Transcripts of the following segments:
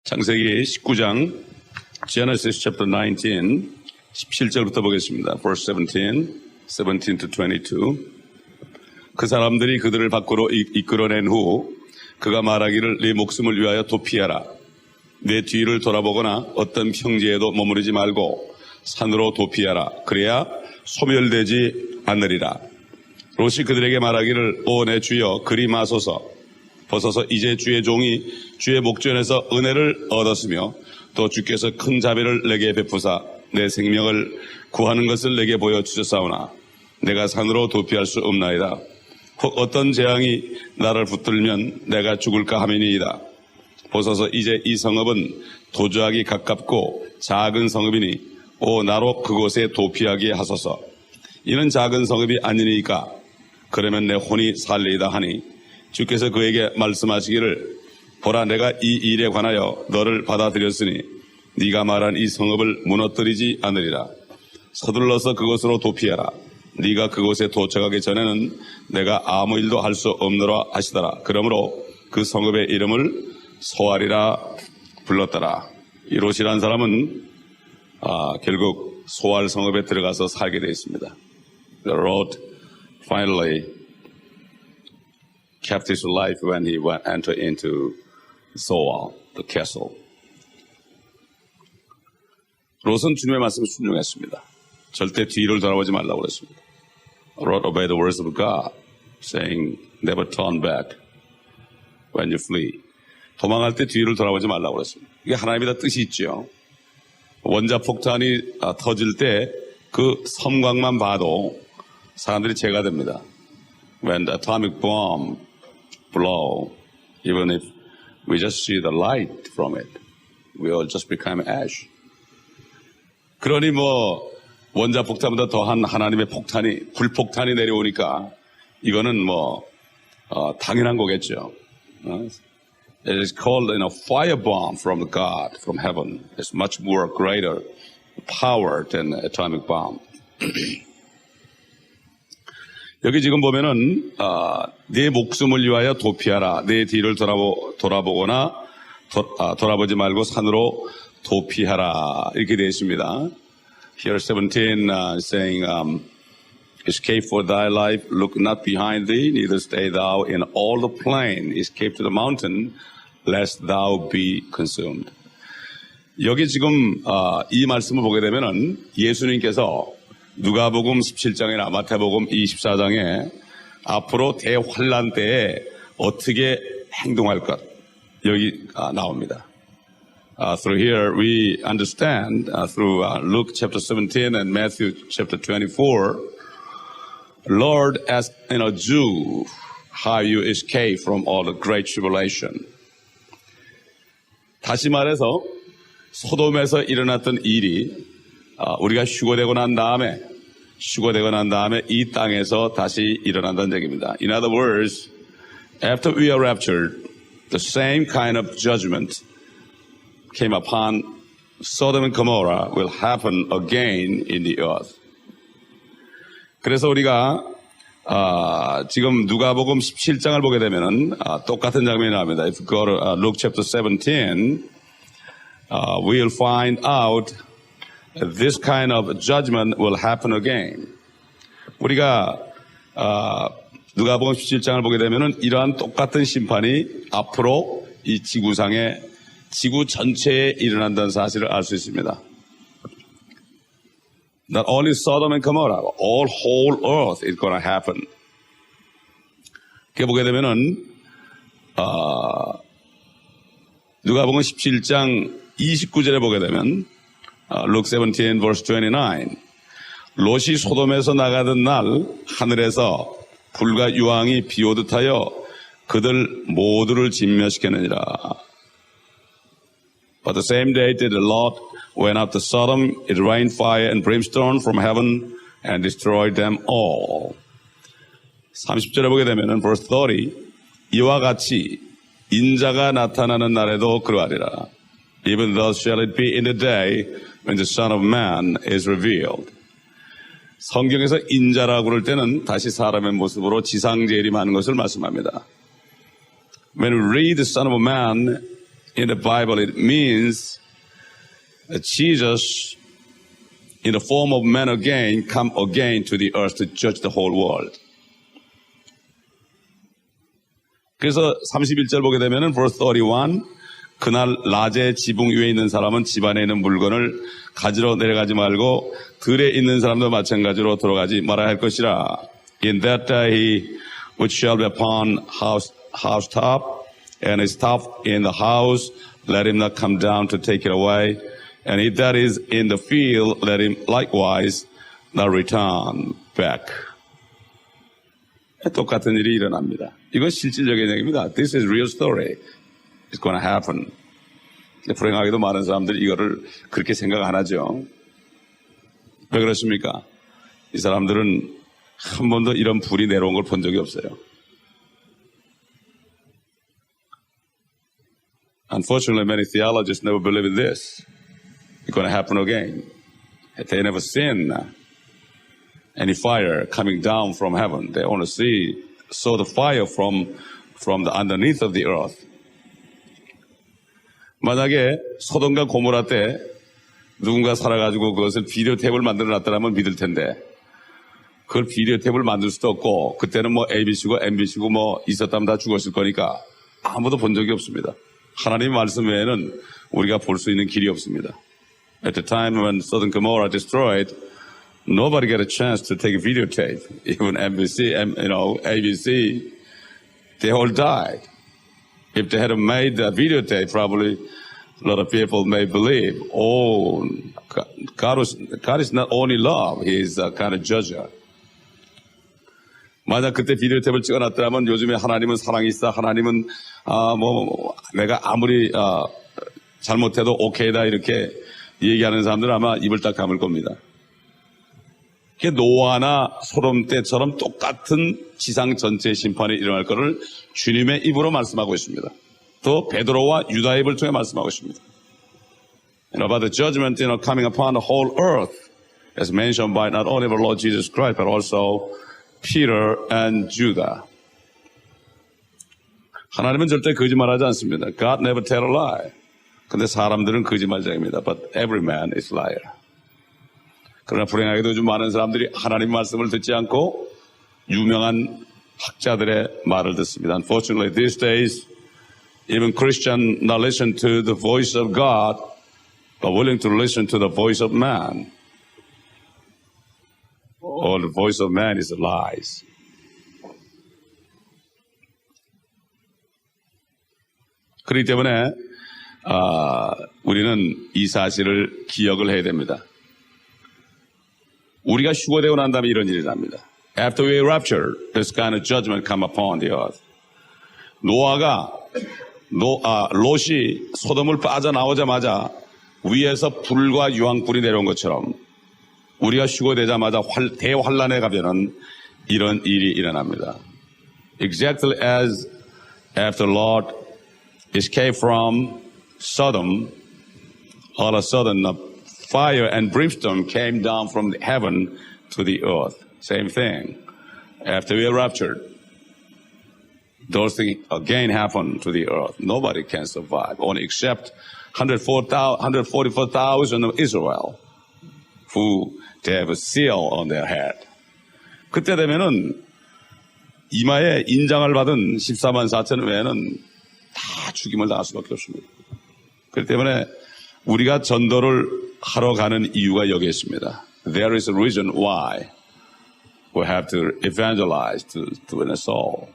창세기 19장 Genesis chapter 19 17절부터 보겠습니다. Verse 17 to 22. 그 사람들이 그들을 밖으로 이끌어낸 후 그가 말하기를 네 목숨을 위하여 도피하라. 내 뒤를 돌아보거나 어떤 평지에도 머무르지 말고 산으로 도피하라. 그래야 소멸되지 않으리라. 롯이 그들에게 말하기를 오 내 주여 그리 마소서. 벗어서 이제 주의 종이 주의 목전에서 은혜를 얻었으며 또 주께서 큰 자비를 내게 베푸사 내 생명을 구하는 것을 내게 보여주셨사오나 내가 산으로 도피할 수 없나이다. 혹 어떤 재앙이 나를 붙들면 내가 죽을까 함이니이다. 보소서 이제 이 성읍은 도주하기 가깝고 작은 성읍이니 오 나로 그곳에 도피하게 하소서. 이는 작은 성읍이 아니니까 그러면 내 혼이 살리이다 하니 주께서 그에게 말씀하시기를 보라 내가 이 일에 관하여 너를 받아들였으니 네가 말한 이 성읍을 무너뜨리지 않으리라. 서둘러서 그곳으로 도피하라. 네가 그곳에 도착하기 전에는 내가 아무 일도 할 수 없노라 하시더라. 그러므로 그 성읍의 이름을 소알이라 불렀더라. 이 롯이라는 사람은 결국 소알 성읍에 들어가서 살게 되어 있습니다. Lot finally kept his life when he entered into Soal, the castle. 롯은 주님의 말씀을 순종했습니다. 절대 뒤를 돌아보지 말라고 그랬습니다. Lot obey the words of God, saying, never turn back when you flee. 도망할 때 뒤를 돌아보지 말라고 그랬습니다. 이게 하나님의 다 뜻이 있죠. 원자폭탄이 터질 때 그 섬광만 봐도 사람들이 죄가 됩니다. When the atomic bomb blow, even if we just see the light from it, we will just become ash. 그러니 원자폭탄보다 더한 하나님의 폭탄이, 불폭탄이 내려오니까 이거는 당연한 거겠죠. It is called a firebomb from God, from heaven. It's much more greater power than atomic bomb. 여기 지금 보면은 네 목숨을 위하여 도피하라. 내 뒤를 돌아보거나 돌아보지 말고 산으로 도피하라. 이렇게 되어 있습니다. Here 17 saying, escape for thy life, look not behind thee, neither stay thou in all the plain. Escape to the mountain, lest thou be consumed. 여기 지금 이 말씀을 보게 되면은 예수님께서 누가복음 17장이나 마태복음 24장에 앞으로 대환란 때에 어떻게 행동할 것 여기 나옵니다. Through here we understand through Luke chapter 17 and Matthew chapter 24, Lord asked a Jew how you escape from all the great tribulation. 다시 말해서 소돔에서 일어났던 일이 우리가 휴거되고 난 다음에 이 땅에서 다시 일어난다는 얘기입니다. In other words, after we are raptured, the same kind of judgment came upon Sodom and Gomorrah will happen again in the earth. 그래서 우리가 지금 누가복음 17장을 보게 되면은 똑같은 장면이 나옵니다. If you go to Luke chapter 17, we'll find out this kind of judgment will happen again. 우리가 누가복음 17장을 보게 되면은 이러한 똑같은 심판이 앞으로 이 지구 전체에 일어난다는 사실을 알 수 있습니다. Not only Sodom and Gomorrah, all whole earth is going to happen. 이렇게 보게 되면은 누가복음 17장 29절에 보게 되면 Luke 17 verse 29, 롯이 소돔에서 나가던 날 하늘에서 불과 유황이 비오듯 하여 그들 모두를 진멸시켰느니라. But the same day did Lot went up to Sodom, it rained fire and brimstone from heaven and destroyed them all. 30절에 보게 되면은 verse 30, 이와 같이 인자가 나타나는 날에도 그러하리라. Even thus shall it be in the day when the Son of Man is revealed. 성경에서 인자라고 그럴 때는 다시 사람의 모습으로 지상 재림하는 것을 말씀합니다. When we read the Son of Man in the Bible, it means that Jesus, in the form of man again, come again to the earth to judge the whole world. 그래서 31절 보게 되면은 verse 31, 그날 낮에 지붕 위에 있는 사람은 집 안에 있는 물건을 가지러 내려가지 말고 들에 있는 사람도 마찬가지로 들어가지 말아야 할 것이라. In that day he which shall be upon housetop and is top in the house, let him not come down to take it away. And he that is in the field, let him likewise not return back. 똑같은 일이 일어납니다. 이건 실질적인 얘기입니다. This is real story. It's going to happen. 불행하게도 많은 사람들이 이거를 그렇게 생각 안 하죠. 왜 그렇습니까? 이 사람들은 한 번도 이런 불이 내려온 걸 본 적이 없어요. Unfortunately, many theologians never believe in this. It's going to happen again. They never seen any fire coming down from heaven. They only saw the fire from the underneath of the earth. 만약에 소돔과 고모라 때 누군가 살아가지고 그것을 비디오 테이프를 만들어 놨더라면 믿을 텐데 그걸 비디오 테이프를 만들 수도 없고 그때는 뭐 ABC고 MBC고 뭐 있었다면 다 죽었을 거니까 아무도 본 적이 없습니다. 하나님의 말씀 외에는 우리가 볼 수 있는 길이 없습니다. At the time when Sodom and Gomorrah destroyed, nobody got a chance to take a videotape. Even NBC, ABC, they all died. If they had made a videotape, probably a lot of people may believe, oh, God is not only love, He is a kind of judger. 만약 그때 비디오테이프를 찍어놨더라면 요즘에 하나님은 사랑이 있어, 하나님은 내가 아무리 잘못해도 오케이다 이렇게 얘기하는 사람들은 아마 입을 딱 감을 겁니다. 노아나 소돔 때처럼 똑같은 지상 전체의 심판이 일어날 것을 주님의 입으로 말씀하고 있습니다. 또 베드로와 유다 입을 통해 말씀하고 있습니다. About the judgment coming upon the whole earth, as mentioned by not only our Lord Jesus Christ, but also Peter and Judah. 하나님은 절대 거짓말하지 않습니다. God never tell a lie. 근데 사람들은 거짓말쟁이입니다. But every man is liar. 그러나 불행하게도 요즘 많은 사람들이 하나님 말씀을 듣지 않고 유명한 학자들의 말을 듣습니다. Unfortunately, these days, even Christians not listen to the voice of God, but willing to listen to the voice of man. Or the voice of man is lies. 그렇기 때문에 우리는 이 사실을 기억을 해야 됩니다. 우리가 휴거되고 난 다음에 이런 일이 납니다. After we rapture, this kind of judgment come upon the earth. 롯이 소돔을 빠져나오자마자 위에서 불과 유황불이 내려온 것처럼 우리가 휴거되자마자 대환란에 가면은 이런 일이 일어납니다. Exactly as after Lot escaped from Sodom, all of a sudden fire and brimstone came down from heaven to the earth. Same thing. After we are raptured, those things again happen to the earth. Nobody can survive, only except 144,000 of Israel, who they have a seal on their head. 그때 되면은 이마에 인장을 받은 14만 4천 외에는 다 죽임을 당할 수밖에 없습니다. 그렇기 때문에 우리가 전도를 하러 가는 이유가 여기에 있습니다. There is a reason why we have to evangelize to win a soul.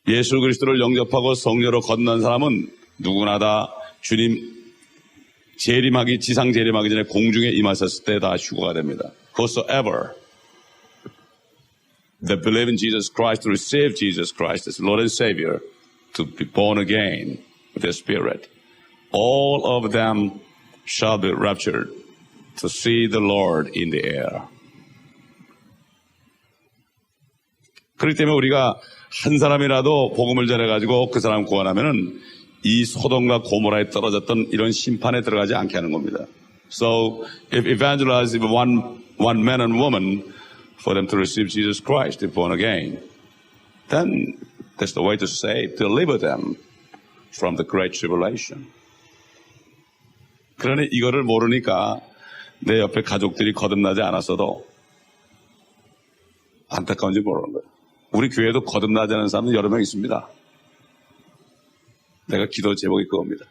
예수 그리스도를 영접하고 성령으로 건넌 사람은 누구나 다 주님 지상 재림하기 전에 공중에 임하셨을 때 다 휴거가 됩니다. Whosoever that believe in Jesus Christ, to receive Jesus Christ as Lord and Savior, to be born again with the Spirit, all of them shall be raptured to see the Lord in the air. 그렇기 때문에 우리가 한 사람이라도 복음을 전해가지고 그 사람 구원하면은 이 소돔과 고모라에 떨어졌던 이런 심판에 들어가지 않게 하는 겁니다. So if evangelize one man and woman for them to receive Jesus Christ, to be born again, then that's the way to save, deliver them from the great tribulation. 그러니 이거를 모르니까 내 옆에 가족들이 거듭나지 않았어도 안타까운지 모르는 거예요. 우리 교회도 거듭나지 않은 사람은 여러 명 있습니다. 내가 기도 제목이 그겁니다.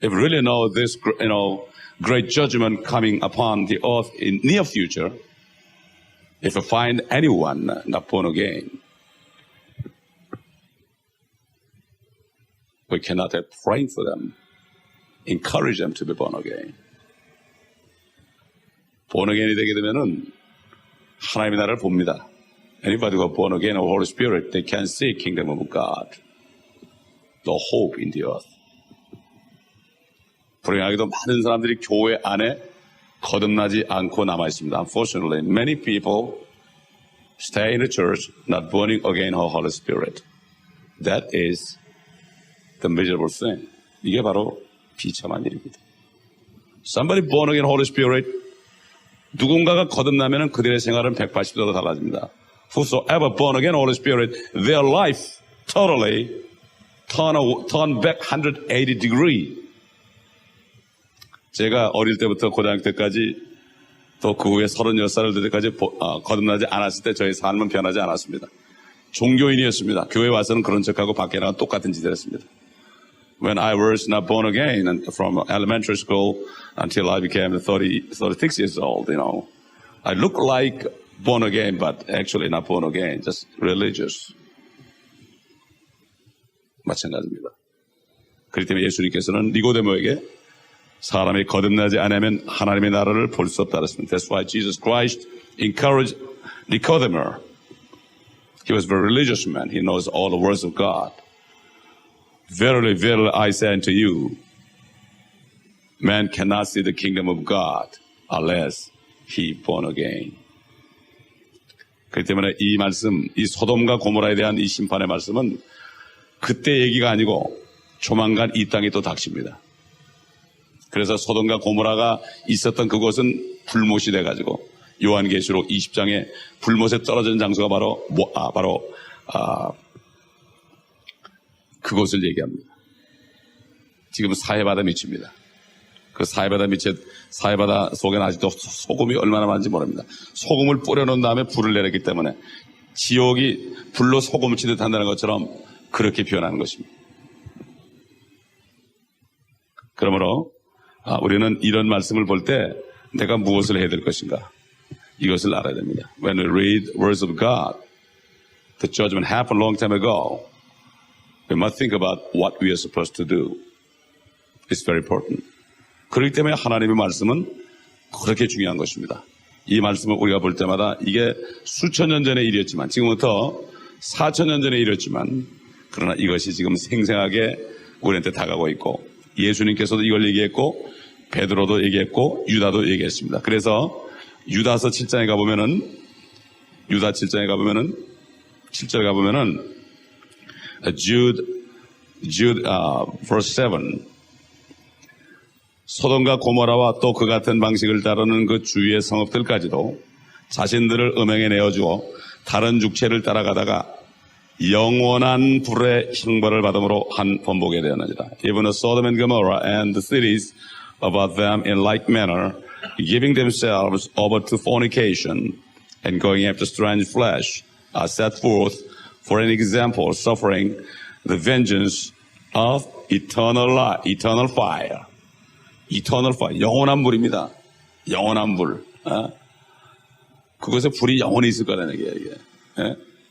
If we really know this, great judgment coming upon the earth in near future, if we find anyone not born again, we cannot help praying for them, encourage them to be born again. born again이 되게 되면은 하나님의 나라를 봅니다. Anybody who are born again of the Holy Spirit, they can see kingdom of God, the hope in the earth. 불행하게도 많은 사람들이 교회 안에 거듭나지 않고 남아 있습니다. Unfortunately, many people stay in the church not born again of the Holy Spirit. That is the miserable thing. 이게 바로 비참한 일입니다. Somebody born again Holy Spirit, 누군가가 거듭나면 그들의 생활은 180도로 달라집니다. Whosoever born again Holy Spirit, their life totally turn back 180 degree. 제가 어릴 때부터 고등학교 때까지 또 그 후에 36살을 될 때까지 거듭나지 않았을 때 저희 삶은 변하지 않았습니다. 종교인이었습니다. 교회 와서는 그런 척하고 밖에 나가 똑같은 짓을 했습니다. When I was not born again and from elementary school until I became 36 years old, I look like born again, but actually not born again, just religious. 마찬가지입니다. 그렇기 때문에 예수님께서는 니고데모에게 사람이 거듭나지 않으면 하나님의 나라를 볼 수 없다 그랬습니다. That's why Jesus Christ encouraged Nicodemus. He was a very religious man. He knows all the words of God. Verily, verily, I say unto you, man cannot see the kingdom of God unless he born again. 그렇기 때문에 이 말씀, 이 소돔과 고모라에 대한 이 심판의 말씀은 그때 얘기가 아니고 조만간 이 땅에 또 닥칩니다. 그래서 소돔과 고모라가 있었던 그곳은 불못이 돼가지고 요한계시록 20장에 불못에 떨어진 장소가 바로 그곳을 얘기합니다. 지금 사해바다 밑입니다. 그 사해바다 속에는 아직도 소금이 얼마나 많은지 모릅니다. 소금을 뿌려놓은 다음에 불을 내렸기 때문에 지옥이 불로 소금을 치듯 한다는 것처럼 그렇게 표현하는 것입니다. 그러므로 우리는 이런 말씀을 볼 때 내가 무엇을 해야 될 것인가? 이것을 알아야 됩니다. When we read words of God, the judgment happened a long time ago. We must think about what we are supposed to do. It's very important. 그렇기 때문에 하나님의 말씀은 그렇게 중요한 것입니다. 이 말씀을 우리가 볼 때마다 이게 수천 년 전의 일이었지만 지금부터 4,000년 전의 일이었지만 그러나 이것이 지금 생생하게 우리한테 다가오고 있고 예수님께서도 이걸 얘기했고 베드로도 얘기했고 유다도 얘기했습니다. 그래서 유다서 7장에 가보면은 유다 7장에 가보면은 7절에 가보면은 Jude verse 7 소돔과 고모라와 또 그 같은 방식을 따르는 그 주위의 성읍들까지도 자신들을 음행에 내어주어 다른 육체를 따라가다가 영원한 불의 형벌을 받음으로 한 번복에 되었느니라. Even Sodom and Gomorrah and the cities about them in like manner, giving themselves over to fornication and going after strange flesh, are set forth for an example, suffering the vengeance of eternal fire. Eternal fire, 영원한 불입니다. 영원한 불. 그것에 불이 영원히 있을 거라는 얘기예요. 이게.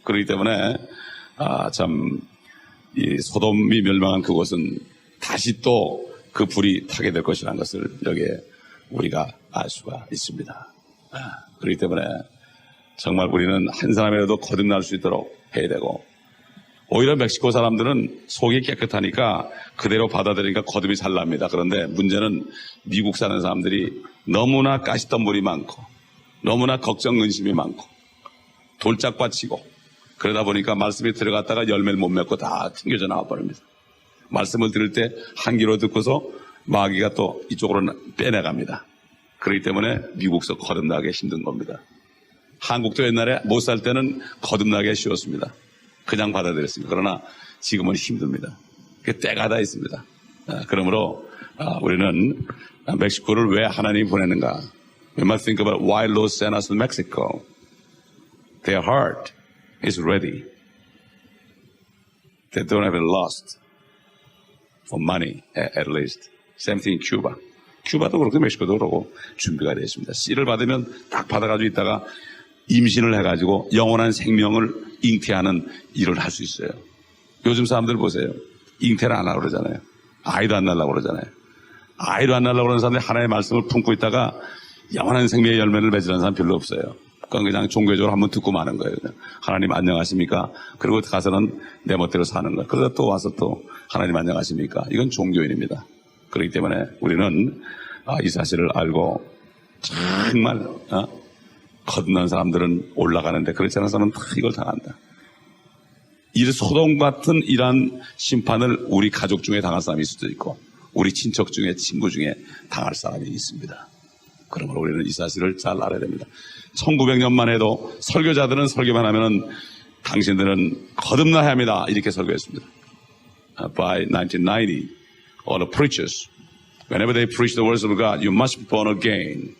그렇기 때문에 이 소돔이 멸망한 그곳은 다시 또 그 불이 타게 될 것이라는 것을 여기에 우리가 알 수가 있습니다. 그렇기 때문에 정말 우리는 한 사람이라도 거듭날 수 있도록 해야 되고 오히려 멕시코 사람들은 속이 깨끗하니까 그대로 받아들이니까 거듭이 잘 납니다. 그런데 문제는 미국 사는 사람들이 너무나 가시덤불이 많고 너무나 걱정 근심이 많고 돌짝밭이고 그러다 보니까 말씀이 들어갔다가 열매를 못 맺고 다 튕겨져 나와버립니다. 말씀을 들을 때 한 귀로 듣고서 마귀가 또 이쪽으로 빼내갑니다. 그렇기 때문에 미국서 거듭나기 힘든 겁니다. 한국도 옛날에 못 살 때는 거듭나기 쉬웠습니다. 그냥 받아들였습니다. 그러나 지금은 힘듭니다. 그 때가 다 있습니다. 그러므로 우리는 멕시코를 왜 하나님이 보내는가? We must think about why Lord sent us to Mexico. Their heart is ready. They don't have it lost for money, at least. Same thing in Cuba. 큐바도 그렇고 멕시코도 그렇고 준비가 되어 있습니다. 씨를 받으면 딱 받아가지고 있다가 임신을 해가지고 영원한 생명을 잉태하는 일을 할 수 있어요. 요즘 사람들 보세요. 잉태를 안 하려고 그러잖아요. 아이도 안 낳으려고 그러잖아요. 아이도 안 낳으려고 그러는 사람들이 하나님의 말씀을 품고 있다가 영원한 생명의 열매를 맺으라는 사람 별로 없어요. 그냥 종교적으로 한번 듣고 마는 거예요. 그냥. 하나님 안녕하십니까? 그리고 가서는 내 멋대로 사는 거예요. 그러다 또 와서 또 하나님 안녕하십니까? 이건 종교인입니다. 그렇기 때문에 우리는 이 사실을 알고 정말 거듭난 사람들은 올라가는데 그렇지 않은 사람은 다 이걸 당한다. 이 소돔 같은 이러한 심판을 우리 가족 중에 당할 사람이 있을 수도 있고 우리 친척 중에 친구 중에 당할 사람이 있습니다. 그러므로 우리는 이 사실을 잘 알아야 됩니다. 1900년만 해도 설교자들은 설교만 하면은 당신들은 거듭나야 합니다. 이렇게 설교했습니다. By 1990, all the preachers, whenever they preach the words of God, you must be born again.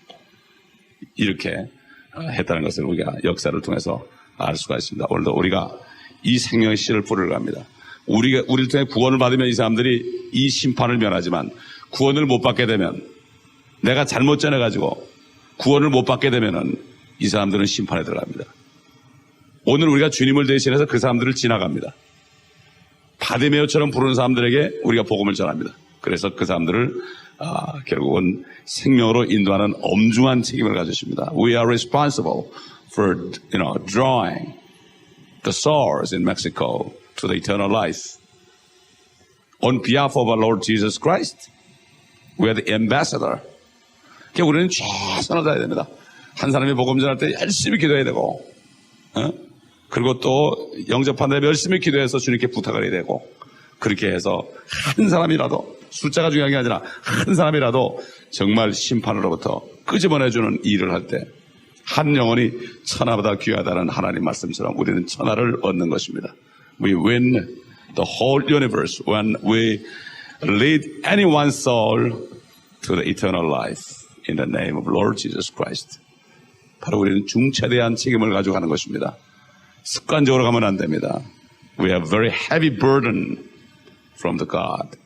이렇게 했다는 것을 우리가 역사를 통해서 알 수가 있습니다. 오늘도 우리가 이 생명의 씨를 뿌리러 갑니다. 우리를 통해 구원을 받으면 이 사람들이 이 심판을 면하지만 구원을 못 받게 되면 내가 잘못 전해가지고 구원을 못 받게 되면은 이 사람들은 심판에 들어갑니다. 오늘 우리가 주님을 대신해서 그 사람들을 지나갑니다. 바디메오처럼 부르는 사람들에게 우리가 복음을 전합니다. 그래서 그 사람들을 결국은 생명으로 인도하는 엄중한 책임을 가지십니다. We are responsible for, drawing the souls in Mexico to the eternal life. On behalf of our Lord Jesus Christ, we are the ambassador. 그러니까 우리는 최선을 다해야 됩니다. 한 사람이 복음 전할 때 열심히 기도해야 되고, 그리고 또 영접한 다음에 열심히 기도해서 주님께 부탁을 해야 되고, 그렇게 해서 한 사람이라도, 숫자가 중요한 게 아니라 한 사람이라도 정말 심판으로부터 끄집어내주는 일을 할 때 한 영혼이 천하보다 귀하다는 하나님 말씀처럼 우리는 천하를 얻는 것입니다. We win the whole universe when we lead any one soul to the eternal life in the name of Lord Jesus Christ. 바로 우리는 중차대한 책임을 가지고 가는 것입니다. 습관적으로 가면 안 됩니다. We have very heavy burden from the God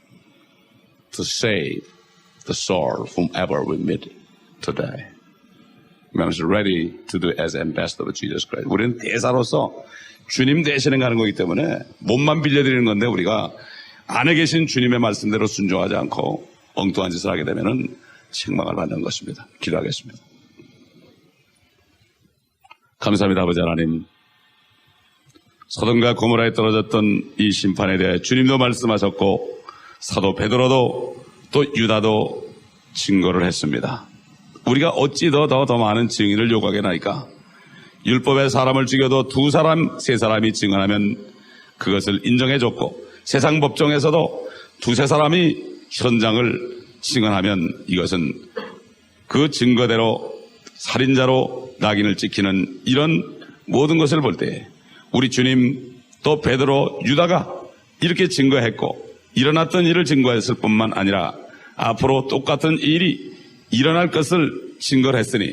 to save the soul whomever we meet today. We are ready to do as ambassador of Jesus Christ. 우리는 대사로서 주님 대신에 가는 거기 때문에 몸만 빌려드리는 건데 우리가 안에 계신 주님의 말씀대로 순종하지 않고 엉뚱한 짓을 하게 되면은 책망을 받는 것입니다. 기도하겠습니다. 감사합니다, 아버지 하나님. 소돔과 고모라에 떨어졌던 이 심판에 대해 주님도 말씀하셨고 사도 베드로도 또 유다도 증거를 했습니다. 우리가 어찌 더 많은 증인을 요구하겠나이까? 율법에 사람을 죽여도 2사람, 3사람이 증언하면 그것을 인정해줬고 세상 법정에서도 2-3사람이 현장을 증언하면 이것은 그 증거대로 살인자로 낙인을 찍히는 이런 모든 것을 볼 때 우리 주님 또 베드로, 유다가 이렇게 증거했고 일어났던 일을 증거했을 뿐만 아니라 앞으로 똑같은 일이 일어날 것을 증거를 했으니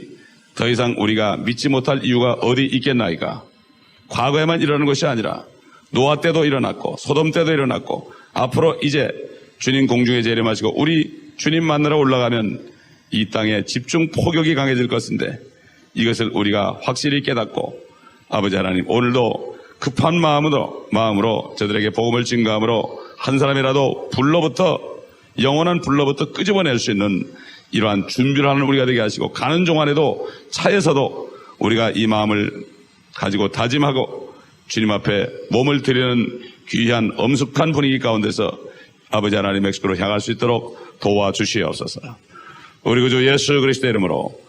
더 이상 우리가 믿지 못할 이유가 어디 있겠나이까? 과거에만 일어나는 것이 아니라 노아 때도 일어났고 소돔 때도 일어났고 앞으로 이제 주님 공중에 재림하시고 우리 주님 만나러 올라가면 이 땅에 집중 포격이 강해질 것인데 이것을 우리가 확실히 깨닫고 아버지 하나님 오늘도 급한 마음으로 저들에게 복음을 증거함으로 한 사람이라도 영원한 불로부터 끄집어낼 수 있는 이러한 준비를 하는 우리가 되게 하시고 가는 동안에도 차에서도 우리가 이 마음을 가지고 다짐하고 주님 앞에 몸을 드리는 귀한 엄숙한 분위기 가운데서 아버지 하나님 멕시코로 향할 수 있도록 도와주시옵소서. 우리 구주 예수 그리스도의 이름으로